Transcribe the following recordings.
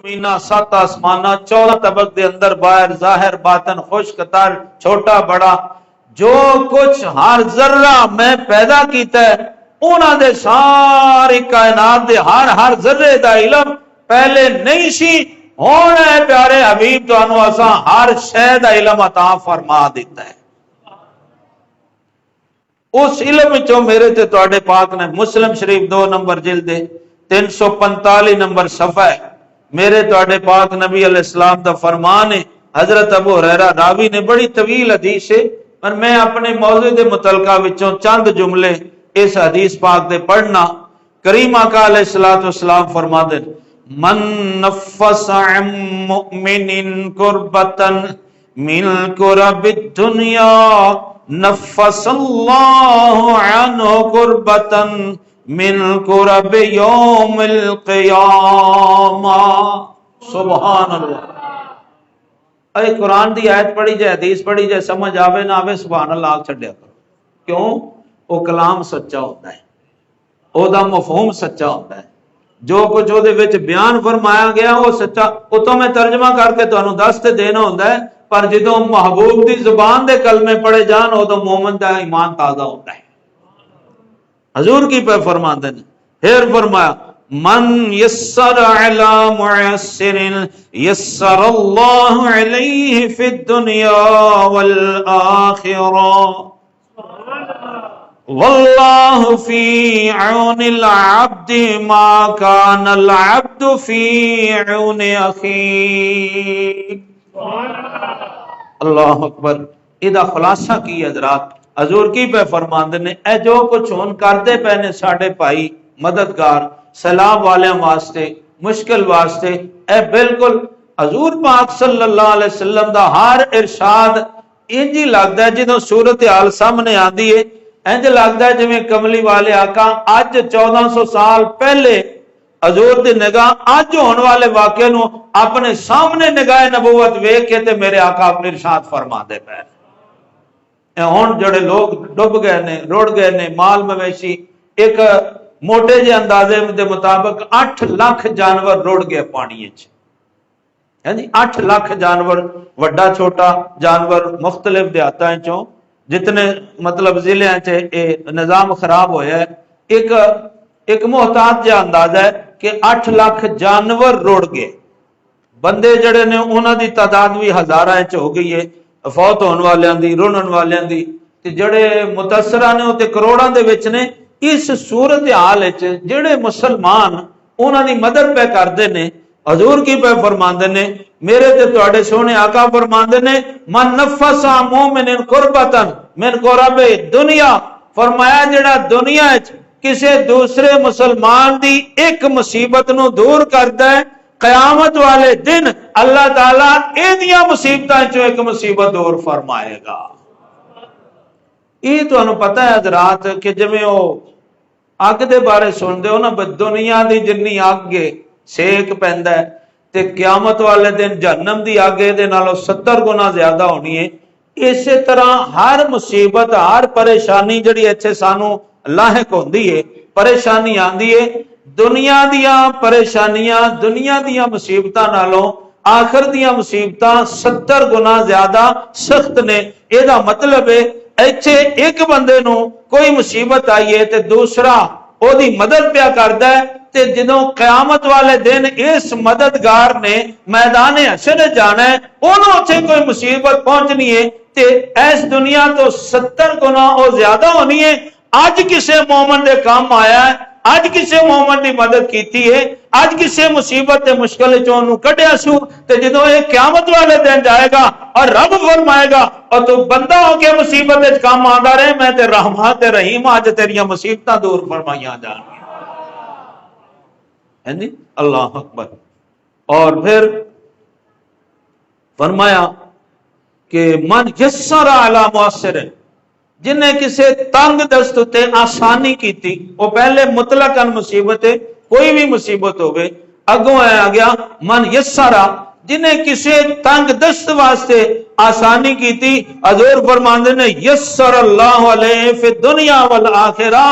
مینا 7 آسمانہ 14 طبق دے اندر باہر ظاہر باطن خشک تر چھوٹا بڑا جو کچھ ہر ذرہ میں پیدا کیتا ہے انہاں دے ساری کائنات دے ہر ذرے دا علم پہلے نہیں سی ہن اے پیارے حبیب تانوں اساں ہر شے دا علم عطا فرما دیتا ہے۔ اس علم چوں میرے تے تواڈے پاک نے مسلم شریف 2 نمبر جلد 345 نمبر صفحہ میرے تواڈے پاک نبی علیہ السلام دا فرمان ہے۔ حضرت ابو ہریرہ راوی نے بڑی طویل حدیث ہے پر میں اپنے موضوع دے متعلقہ وچوں چند جملے اس حدیث پاک دے پڑھنا۔ کریم آقا علیہ السلام فرماتے ہیں من نفس عن مؤمن کربتا من کرب الدنیا نفس اللہ عنہ کربتا من کرب یوم القیامہ۔ سبحان اللہ۔ اے قرآن دی آیت پڑھی جائے حدیث پڑھی جائے سمجھ آوے نہ آوے سبحان اللہ آگ چھڑیا کرو۔ کیوں؟ وہ کلام سچا ہوتا ہے، او دا مفہوم سچا ہوتا ہے، جو کچھ او دے وچ بیان فرمایا گیا وہ سچا، او تو میں ترجمہ کر کے تانوں دس تے دینا ہوتا ہے، پر جدوں محبوب دی زبان دے کلمے پڑھے جان او تو مومن دا ایمان تازہ ہوتا ہے۔ حضور کی پہ فرماتے ہیں پھر فرمایا من یسر علی معسر یسر اللہ علیہ فی الدنیا والآخرہ واللہ فی عون العبد ما کان العبد فی عون اخیہ۔ اللہ اکبر۔ ایدہ خلاصہ کی حضرات حضور کی پہ فرماندے نے اے جو کچھ ہون کرتے پہنے ساڑھے پائی مددگار سلام والے واسطے مشکل واسطے اے بالکل حضور پاک صلی اللہ علیہ وسلم دا ہر ارشاد انجی لگتا ہے جنہوں صورتحال سامنے آندی ہے انج لگتا ہے جویں کملی والے آقا آج 1400 سال پہلے حضور دی نگاہ آج ہونے والے واقعے نو اپنے سامنے نگاہ نبوت ویکھ کے تے میرے آقا اپنے ارشاد فرما دے پے۔ ہون جڑے لوگ ڈب گئے نے روڑ گئے نے مال مویشی ایک موٹے جے اندازے دے مطابق 8 لاکھ جانور روڑ گئے پانی اچھ، یعنی 8 لاکھ جانور وڈا چھوٹا جانور مختلف دیہاتاں چوں جتنے مطلب ضلع نظام خراب ہویا ہے ایک محتاط جا اندازہ ہے کہ 8 لاکھ جانور روڑ گئے۔ بندے جڑے نے انہاں دی تعداد بھی ہزاراں چ ہو گئی ہے، فوت ہون والیاں دی رونن والیاں دی تے جڑے متاثرہ نے تے کروڑاں دے وچ نے۔ اس صورتحال وچ جڑے مسلمان انہاں دی مدد پہ کردے نے حضور کی پہ فرماندے نے میرے تے تواڈے سونے آقا فرماندے نے من نفس عن مومن کربتا من کرب دنیا، فرمایا جڑا دنیا وچ کسے دوسرے مسلمان دی ایک مصیبت نو دور کردا ہے قیامت والے دن اللہ تعالیٰ ایدیاں مصیبتاں چوں ایک مصیبت دور فرمائے گا۔ یہ تو انہوں پتہ ہے حضرات کہ جمیں وہ آگ دے بارے سن دے ہو نا دنیا دی جنی آگے سیک پہندہ ہے تے قیامت والے دن جہنم دی آگے دے نالو 70 گنا زیادہ ہونی ہے۔ اسی طرح ہر مصیبت ہر پریشانی جڑی اچھے سانو لاحق ہوندی ہے پریشانی آندی ہے دنیا دیا پریشانیاں دنیا دیا مصیبتاں نالوں آخر دیا مصیبتاں 70 گنا زیادہ سخت نے۔ اے دا مطلب ہے ایچے ایک بندے نو کوئی مصیبت آئی ہے تے دوسرا او دی مدد پیا کردا ہے تے جدوں قیامت والے دن اس مددگار نے میدان حشر جانا ہے انہوں اتھے کوئی مصیبت پہنچنی ہے تے ایس دنیا تو 70 گنا او زیادہ ہونی ہے۔ آج کسے مومن دے کام آیا ہے، آج کسے مومن دی مدد کیتی ہے، آج کسے مصیبت تے مشکل چونوں کڈیا سو تے جدوں یہ قیامت والے دن جائے گا اور رب فرمائے گا اور تو بندہ ہو کے مصیبت وچ کام آندا رہے میں تے رحمان تے رحیم اج تیریاں مصیبتاں دور فرمائیاں جان گی۔ اللہ اکبر۔ اور پھر فرمایا کہ من یسر علی معسر، جن نے کسے تنگ دست تے آسانی کی تھی وہ پہلے مطلقاً مصیبت ہے کوئی بھی مصیبت ہوگئے اگوں آیا گیا من یسرا جن نے کسے تنگ دست واسطے آسانی کی تھی حضور فرماندے نے یسر اللہ علیہ فی الدنیا والآخرہ،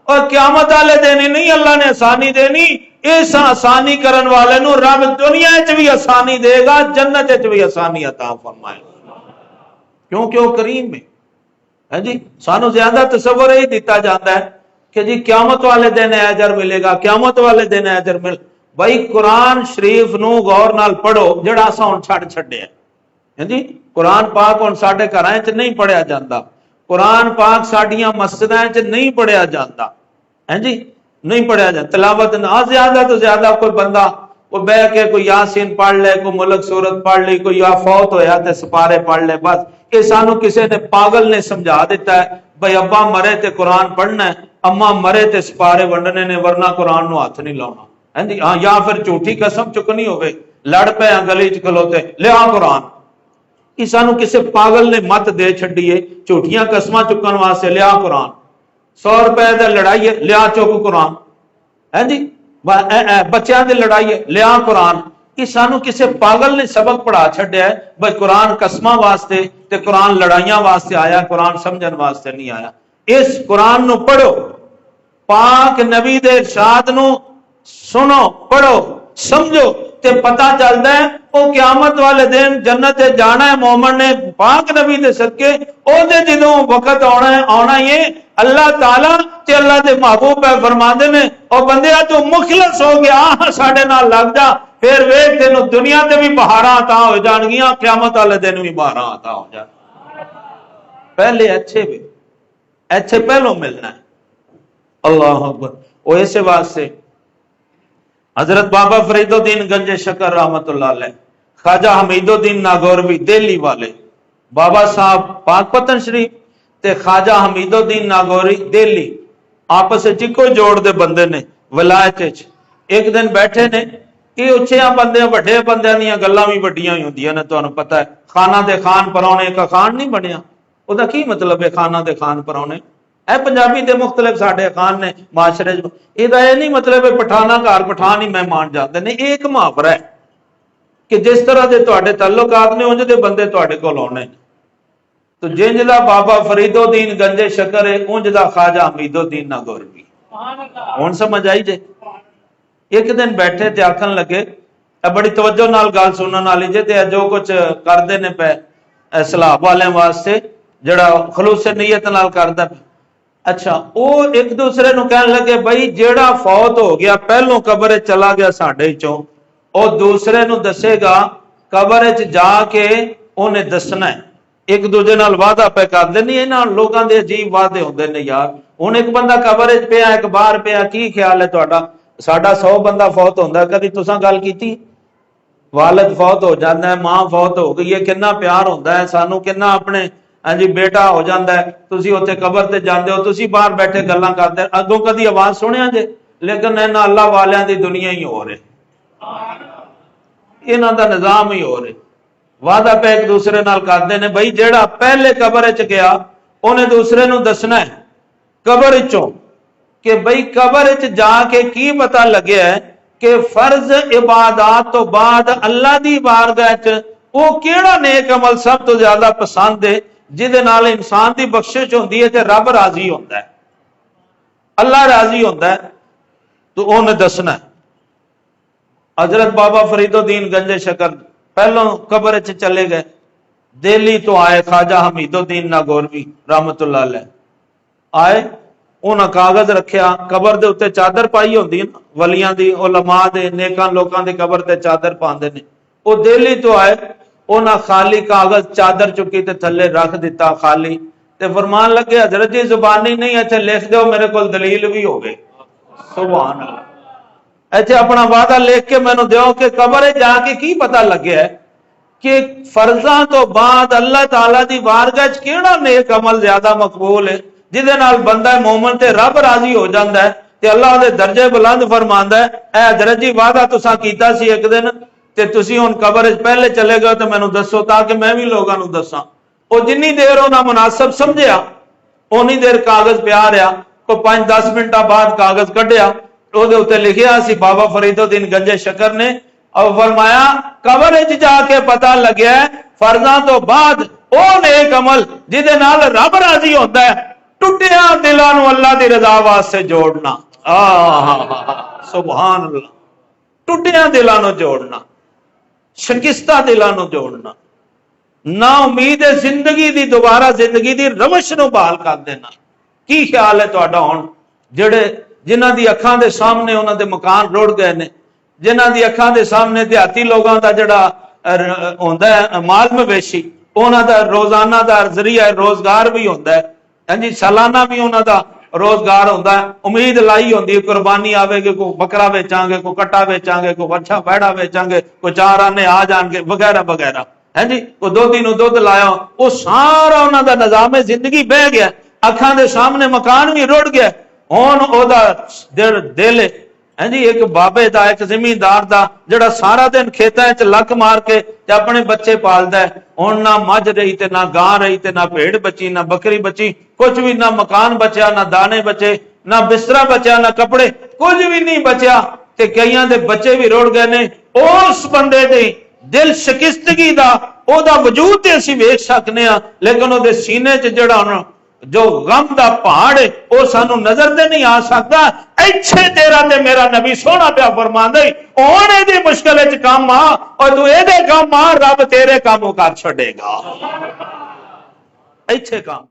اور قیامت والے دن نہیں اللہ نے آسانی دینی اس آسانی کرن والے نو رب دنیا چ بھی آسانی دے گا، جنت چ بھی آسانی عطا فرمائے گا، کیونکہ وہ کریم ہے جی۔ سانو زیادہ تصور ہی دیتا جاتا ہے کہ جی قیامت والے دن اجر ملے گا، قیامت والے دن اجر مل۔ بھائی قرآن شریف نو غور نال پڑھو جڑا اساں ہن چھڈیا ہے جی۔ قرآن پاک ہن ساڈے گھراں وچ نہیں پڑھیا جاندا، قرآن پاک ساڈیاں مسجداں وچ نہیں پڑھیا جاندا ہے جی، نہیں پڑھیا جاندا۔ تلاوت نہ زیادہ تو زیادہ کوئی بندہ وہ بہ کے کوئی یاسین پڑھ لے، کوئی ملک سورت پڑھ لی، کوئی یا فوت ہویا تے سپارے پڑھ لے، بس۔ یہ سانو کسی نے پاگل نے سمجھا دیتا ہے بھائی ابا مرے تے قرآن پڑھنا ہے، اما مرے تے سپارے ونڈنے نے، ورنہ قرآن نو ہاتھ نہیں لاؤنا ہے جی۔ ہاں، یا پھر جھوٹی قسم چکنی ہوئے، لڑ پے گلی چ کھلوتے لیا قرآن۔ یہ سانو کسی پاگل نے مت دے چھڈیے جھوٹیاں قسماں چکن واسطے لیا قرآن، 100 روپے دے لڑائی ہے لیا چوک قرآن ہے جی، بچیاں دے لڑائی ہے لیا قرآن۔ یہ سانو کسی پاگل نے سبق پڑھا چھڈیا ہے بھائی قرآن قسماں واسطے تے قرآن لڑائیاں واسطے آیا، قرآن سمجھن واسطے نہیں آیا۔ اس قرآن نو پڑھو، پاک نبی دے ارشاد نو سنو، پڑھو، سمجھو تے پتہ چلتا ہے وہ قیامت والے دن جنت جانا ہے مومن نے پاک نبی دے صدقے، او دے جدوں وقت آنا یہ اللہ تعالیٰ تے اللہ دے محبوب ہے فرماندے نے او بندیا تو مخلص ہو گیا ساڈے نال لگ جا، پھر ویکھ تینوں دنیا تے بھی بہاراں عطا ہو جان گیاں، قیامت والے دن بھی بہاراں عطا ہو جان۔ پہلے اچھے پہلو ملنا ہے۔ اللہ اکبر۔ وہ اسی واسطے حضرت بابا فرید الدین گنج شکر رحمت اللہ علیہ، خواجہ حمید الدین ناگوروی دہلی والے، بابا صاحب پاک پتن شریف تے خواجہ حمید الدین ناگوری دہلی آپس کو جوڑ دے بندے نے ولایت وچ۔ ایک دن بیٹھے نے، یہ اچھیاں بندے وڈے بندیاں دیاں گلاں بھی وڈیاں ہی ہوندیاں نے، تانوں پتہ ہے خانہ دے خان پراؤنے کا خان نہیں بنیا، او دا کی مطلب ہے خانہ دے خان پراؤنے؟ اے پنجابی دے مختلف ساڈے خان نے معاشرے یہ نہیں مطلب ہے پٹھانا گھر پٹھان ہی مہمان جاتے ہیں، یہ ایک محاورہ ہے کہ جس طرح دے تواڈے تعلقات نے انج دے بندے تواڈے کول آنے، تو جنج دا بابا فرید الدین گنج شکر ہے انج دا خواجہ حمید الدین ناگوروی۔ ہن سمجھ آئی جے؟ ایک دن بیٹھے تے آکھن لگے، بڑی توجہ نال گل سنن والی جے، تے جو کچھ کردے نے پے اسلام والے واسطے جڑا خلوص نیت نال کردا پے۔ اچھا وہ ایک دوسرے نو کہن لگے بھائی جیڑا فوت ہو گیا پہلوں قبر چلا گیا ساڈے چوں، او دوسرے نو دسے گا قبر چ جا کے انہیں دسنا ہے۔ ایک دوسرے نال وعدہ پہ کردے نہیں، انہاں لوکاں دے عجیب وعدے ہوندے نے یار۔ ہن ایک بندہ قبر چ پیا ایک باہر پیا، کی خیال ہے تہاڈا؟ ساڈا 100 بندہ فوت ہوندا، کدی تساں گل کیتی؟ والد فوت ہو جاندا ہے، ماں فوت ہو گئی ہے، کنا پیار ہوندا ہے سانو، کنا اپنے ہاں جی بیٹا ہو جاندا ہے، تسی اوتھے قبر تے جاندے ہو، تسی باہر بیٹھے گلاں کردے، اگوں کدی آواز سنیا جے؟ لیکن انہاں اللہ والیاں دی دنیا ہی ہو رہے، انہاں دا نظام ہی ہو رہے۔ وعدہ پہ ایک دوسرے نال کردے نے بھائی جیڑا پہلے قبر چ گیا انہیں دوسرے نو دسنا ہے قبر چوں کہ بھئی قبر چ جا کے کی پتہ لگیا ہے کہ فرض عبادات تو بعد اللہ دی بارگاہ چ وہ کیڑا نیک عمل سب تو زیادہ پسند ہے جہدے نال انسان دی بخشش ہوندی ہے تے رب راضی ہوندا ہے، اللہ راضی ہوندا ہے، تو انہیں دسنا ہے۔ حضرت بابا فرید الدین گنج شکر پہلوں قبر چ چلے گئے، دہلی تو آئے خواجہ حمید الدین ناگوروی رحمت اللہ علیہ، آئے انہاں کاغذ رکھیا، قبر دے اتنے چادر پائی ہوندی نا ولیاں دی، علماء دے، نیکاں لوکاں دی قبر تے چادر پاندے نے، وہ دہلی تو آئے انہاں خالی کاغذ چادر چکی تے تھلے رکھ دیتا خالی، تے فرمان لگے حضرت جی زبانی نہیں ایتھے لکھ دیو، میرے کول دلیل بھی ہوگی۔ سبحان اللہ، ایتھے اپنا وعدہ لکھ کے مینوں دیو کہ قبر جا کے کی پتہ لگیا ہے کہ فرضاں تو بعد اللہ تعالیٰ دی بارگاہ وچ کیڑا نیک عمل زیادہ مقبول ہے جہدے نال بندہ مومن تے رب راضی ہو جاندا ہے تے اللہ دے درجے بلند فرماندا ہے۔ اے حضرت جی وعدہ تساں کیتا سی ایک دن تے تسی ہن قبر وچ پہلے چلے گئے تے مینوں دسو تاکہ میں بھی لوگاں نوں دساں۔ او جنی دیر انہاں مناسب سمجھیا اونی دیر کاغذ پیا رہیا، کو 5-10 منٹاں بعد کاغذ کڈیا، او دے اوتے لکھیا سی بابا فرید الدین گنج شکر نے، اور فرمایا قبر وچ جا کے پتہ لگیا ہے فرضاں تو بعد او نیک عمل جہدے نال رب راضی ہوندا ہے، ٹوٹیا دلاں نوں اللہ دی رضا واسطے جوڑنا۔ سبحان اللہ. ٹوٹیاں دلاں نوں جوڑنا, شکستہ دلاں نوں جوڑنا, نا امید زندگی دی دوبارہ زندگی دی روش نو بحال کر دینا. کی خیال ہے تہاڈا ہن جڑے جنہاں دی اکھاں دے سامنے انہاں دے مکان رڑ گئے نے, جنہاں دی اکھاں دے سامنے دیہاتی لوگاں دا جڑا ہوندا ہے مال مویشی, انہاں دا روزانہ دا ذریعہ روزگار بھی ہوندا ہے, ہاں جی سالانہ بھی انہاں دا روزگار ہوندا ہے, امید لائی ہوندی ہے قربانی آوے گی, کوئی بکرا بیچاں گے, کوئی کٹا بیچاں گے, کوئی بچھا بیڑا بیچاں گے, کوئی 4 آنے آ جان گے وغیرہ وغیرہ, ہے جی کوئی 2 دن دودھ لایا, وہ سارا انہاں دا نظام زندگی بہ گیا, اکھاں دے سامنے مکان بھی رڑ گیا. ہن او دا دل ہے جی ایک بابے دا ایک زمیندار دا جڑا سارا دن کھیتاں وچ لک مار کے تے اپنے بچے پالدا ہے, ہن نہ مجھ رہی تے نہ گاں رہی تے نہ بھیڑ بچی نہ بکری بچی, کچھ بھی نہ مکان بچیا نہ دانے بچے نہ بسترا بچیا نہ کپڑے, کچھ بھی نہیں بچیا تے کئیاں دے بچے بھی رڑ گئے نے. اس بندے دے دل شکستگی دا او دا وجود تے اسی ویکھ سکنے ہاں, لیکن او دے سینے چ جڑا جو غم دا پہاڑ ہے وہ سانو نظر دے نہیں آ سکتا. ایتھے تیرا تے میرا نبی سونا پیا فرماندا ہے اونے دی مشکل وچ کام آ اور تو اے دے کام آ, رب تیرے کاموں کر چھڈے گا. ایتھے کام